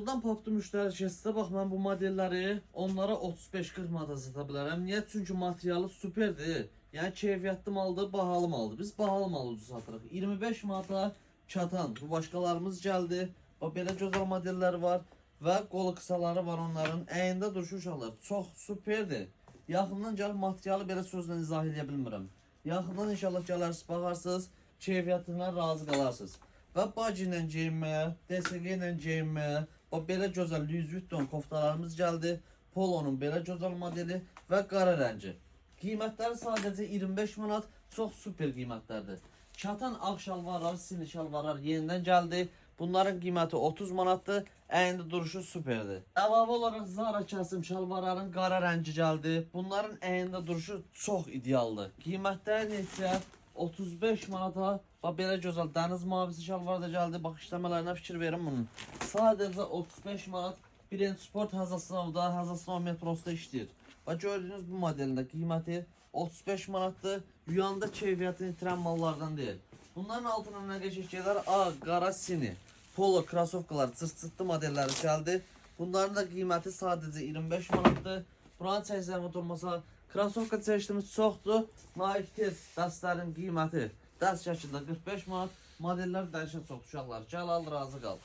Yoldan papdı müştəri keçsə, bax mən bu modelləri onlara 35-40 manata sata bilərəm. Niyə? Çünki materialı superdir. Yəni keyfiyyətli maldır, bahalı maldır. Biz bahalı mal ucuz satırıq. 25 manata çatan bu başqalarımız gəldi. Bax belə gözəl modellər var və qolu qısaları var onların. Əyində duruşu uşaqlar çox superdir. Yaxından gəlib materialı belə sözlə izah edə bilmirəm. Yaxından inşallah gələrsiniz, baxarsınız, keyfiyyətindən razı qalarsınız. Və baci ilə geyinməyə, DSG ilə geyinməyə, belə gözəl Louis Vuitton koftalarımız gəldi. Polonun belə gözəl modeli və qara rəngi. Qiymətləri sadəcə 25 manat, çox super qiymətlərdir. Çatan ağ şalvarlar, sili şalvarlar yenidən gəldi. Bunların qiyməti 30 manatdır, əyində duruşu superdir. Əlavə olaraq Zara kəsim şalvarların qara rəngi gəldi. Bunların əyində duruşu çox idealdır. Qiymətləri neçə? 35 manata belə gözəl dəniz mavisi şalvar da gəldi. Bax işləmələrinə fikir verin bunun. Sadəcə 35 manat birinci sport Həzasınovda, Həzasınov metrosunda işləyir. Bax gördüyünüz bu modelində qiyməti 35 manatdır. Yuyanda keyfiyyətini itirən mallardan deyil. Bunların altına nə geçəcəklər? Ağ, qara, sini, polo, krasovkalar, cırt-cırtlı modelləri gəldi. Bunların da qiyməti sadəcə 25 manatdır. Buranın çəkislərini oturmasa, krasovka çeşidimiz çoxdur. Nike test dəstlərin qiyməti dəst şəkildə 45 manat. Modellər dəyişən çox uşaqlar. Gəl al, razı qal.